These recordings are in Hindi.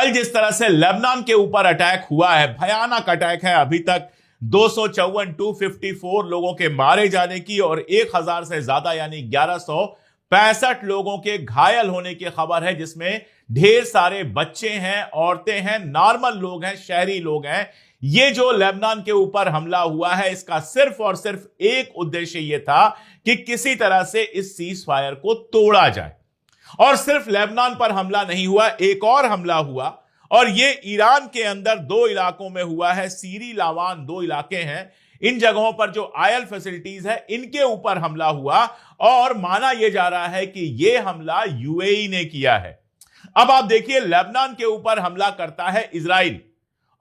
कल जिस तरह से लेबनान के ऊपर अटैक हुआ है, भयानक अटैक है, अभी तक 254 लोगों के मारे जाने की और 1000 से ज्यादा यानी 1165 लोगों के घायल होने की खबर है, जिसमें ढेर सारे बच्चे हैं, औरतें हैं, नॉर्मल लोग हैं, शहरी लोग हैं। ये जो लेबनान के ऊपर हमला हुआ है, इसका सिर्फ और सिर्फ एक उद्देश्य यह था कि किसी तरह से इस सीज फायर को तोड़ा जाए। और सिर्फ लेबनान पर हमला नहीं हुआ, एक और हमला हुआ और ये ईरान के अंदर 2 इलाकों में हुआ है। सीरी लावान 2 इलाके हैं, इन जगहों पर जो ऑयल फैसिलिटीज है इनके ऊपर हमला हुआ और माना यह जा रहा है कि यह हमला यूएई ने किया है। अब आप देखिए, लेबनान के ऊपर हमला करता है इजराइल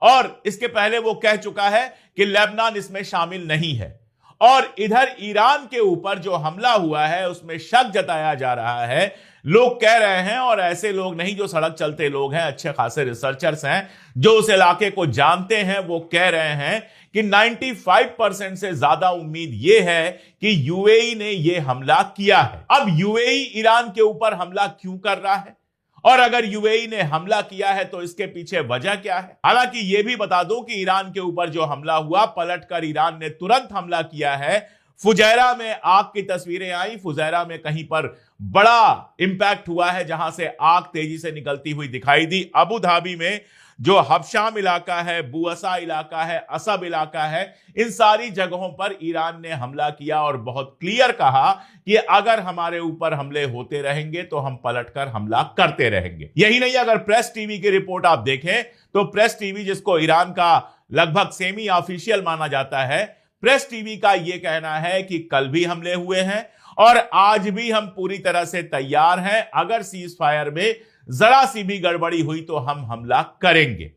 और इसके पहले वो कह चुका है कि लेबनान इसमें शामिल नहीं है। और इधर ईरान के ऊपर जो हमला हुआ है उसमें शक जताया जा रहा है, लोग कह रहे हैं, और ऐसे लोग नहीं जो सड़क चलते लोग हैं, अच्छे खासे रिसर्चर्स हैं जो उस इलाके को जानते हैं, वो कह रहे हैं कि 95% से ज्यादा उम्मीद यह है कि यूएई ने यह हमला किया है। अब यूएई ईरान के ऊपर हमला क्यों कर रहा है और अगर यूएई ने हमला किया है तो इसके पीछे वजह क्या है? हालांकि यह भी बता दूं कि ईरान के ऊपर जो हमला हुआ, पलटकर ईरान ने तुरंत हमला किया है। फुजैरा में आग की तस्वीरें आई, फुजैरा में कहीं पर बड़ा इंपैक्ट हुआ है जहां से आग तेजी से निकलती हुई दिखाई दी। अबू धाबी में जो हबशाम इलाका है, बुअसा इलाका है, असब इलाका है, इन सारी जगहों पर ईरान ने हमला किया और बहुत क्लियर कहा कि अगर हमारे ऊपर हमले होते रहेंगे तो हम पलटकर हमला करते रहेंगे। यही नहीं, अगर प्रेस टीवी की रिपोर्ट आप देखें तो प्रेस टीवी, जिसको ईरान का लगभग सेमी ऑफिशियल माना जाता है, प्रेस टीवी का यह कहना है कि कल भी हमले हुए हैं और आज भी हम पूरी तरह से तैयार हैं। अगर सीज फायर में जरा सी भी गड़बड़ी हुई तो हम हमला करेंगे।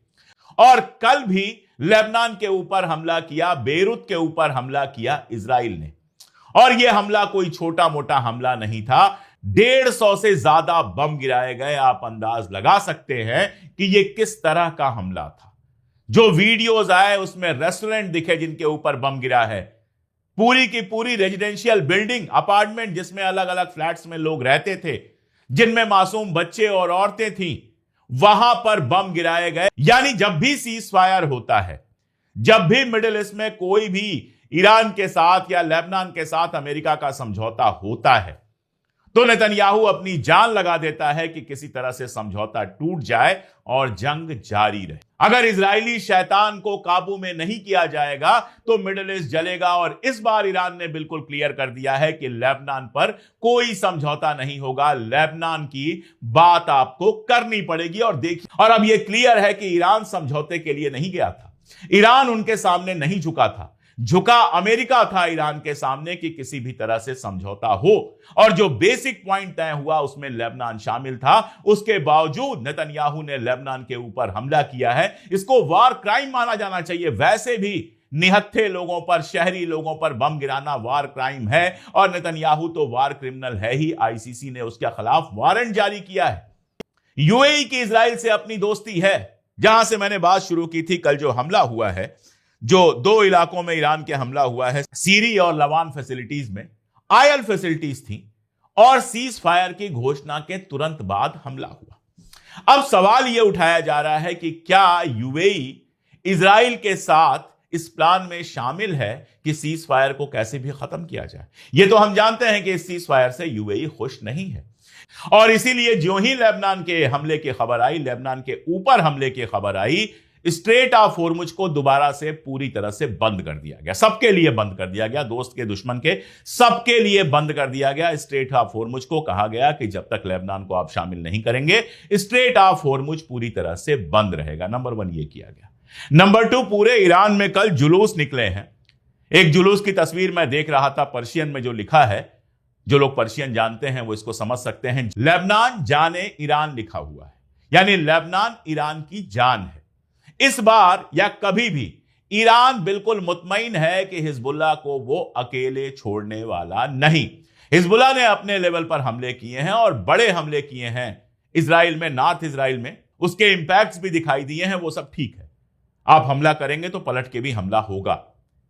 और कल भी लेबनान के ऊपर हमला किया, बेरूत के ऊपर हमला किया इजराइल ने। और यह हमला कोई छोटा मोटा हमला नहीं था, 150 से ज्यादा बम गिराए गए। आप अंदाज लगा सकते हैं कि यह किस तरह का हमला था। जो वीडियोज आए उसमें रेस्टोरेंट दिखे जिनके ऊपर बम गिरा है, पूरी की पूरी रेजिडेंशियल बिल्डिंग, अपार्टमेंट जिसमें अलग अलग फ्लैट्स में लोग रहते थे, जिनमें मासूम बच्चे और औरतें थीं, वहां पर बम गिराए गए। यानी जब भी सीज फायर होता है, जब भी मिडिल ईस्ट में कोई भी ईरान के साथ या लेबनान के साथ अमेरिका का समझौता होता है, तो नेतन्याहू अपनी जान लगा देता है कि किसी तरह से समझौता टूट जाए और जंग जारी रहे। अगर इजरायली शैतान को काबू में नहीं किया जाएगा तो मिडिल ईस्ट जलेगा। और इस बार ईरान ने बिल्कुल क्लियर कर दिया है कि लेबनान पर कोई समझौता नहीं होगा, लेबनान की बात आपको करनी पड़ेगी। और देखिए, और अब यह क्लियर है कि ईरान समझौते के लिए नहीं गया था, ईरान उनके सामने नहीं झुका था, झुका अमेरिका था ईरान के सामने कि किसी भी तरह से समझौता हो। और जो बेसिक पॉइंट तय हुआ उसमें लेबनान शामिल था। उसके बावजूद नेतन्याहू ने लेबनान के ऊपर हमला किया है। इसको वार क्राइम माना जाना चाहिए। वैसे भी निहत्थे लोगों पर, शहरी लोगों पर बम गिराना वार क्राइम है और नेतन्याहू तो वार क्रिमिनल है ही। आईसीसी ने उसके खिलाफ वारंट जारी किया है। यूएई की इजराइल से अपनी दोस्ती है। जहां से मैंने बात शुरू की थी, कल जो हमला हुआ है, जो 2 इलाकों में ईरान के हमला हुआ है, सीरी और लवान फैसिलिटीज में ऑयल फैसिलिटीज थी और सीज फायर की घोषणा के तुरंत बाद हमला हुआ। अब सवाल यह उठाया जा रहा है कि क्या यूएई इजराइल के साथ इस प्लान में शामिल है कि सीज फायर को कैसे भी खत्म किया जाए। यह तो हम जानते हैं कि इस सीज फायर से यूएई खुश नहीं है और इसीलिए जो ही लेबनान के हमले की खबर आई, लेबनान के ऊपर हमले की खबर आई, स्ट्रेट ऑफ होर्मुज को दोबारा से पूरी तरह से बंद कर दिया गया। सबके लिए बंद कर दिया गया, दोस्त के दुश्मन के सबके लिए बंद कर दिया गया। स्ट्रेट ऑफ होर्मुज को कहा गया कि जब तक लेबनान को आप शामिल नहीं करेंगे, स्ट्रेट ऑफ होर्मुज पूरी तरह से बंद रहेगा। नंबर 1 यह किया गया। नंबर 2, पूरे ईरान में कल जुलूस निकले हैं। एक जुलूस की तस्वीर मैं देख रहा था, पर्शियन में जो लिखा है, जो लोग पर्शियन जानते हैं वो इसको समझ सकते हैं। लेबनान जाने ईरान लिखा हुआ है, यानी लेबनान ईरान की जान है। इस बार या कभी भी ईरान बिल्कुल मुतमईन है कि हिजबुल्लाह को वो अकेले छोड़ने वाला नहीं। हिजबुल्लाह ने अपने लेवल पर हमले किए हैं और बड़े हमले किए हैं इजराइल में, नॉर्थ इजराइल में। उसके इंपैक्ट्स भी दिखाई दिए हैं, वो सब ठीक है। आप हमला करेंगे तो पलट के भी हमला होगा।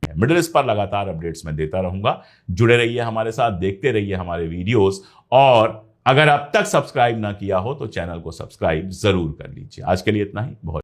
मिडिल ईस्ट पर लगातार अपडेट्स मैं देता रहूंगा। जुड़े रहिए हमारे साथ, देखते रहिए हमारे वीडियोस और अगर अब तक सब्सक्राइब ना किया हो तो चैनल को सब्सक्राइब जरूर कर लीजिए। आज के लिए इतना ही। बहुत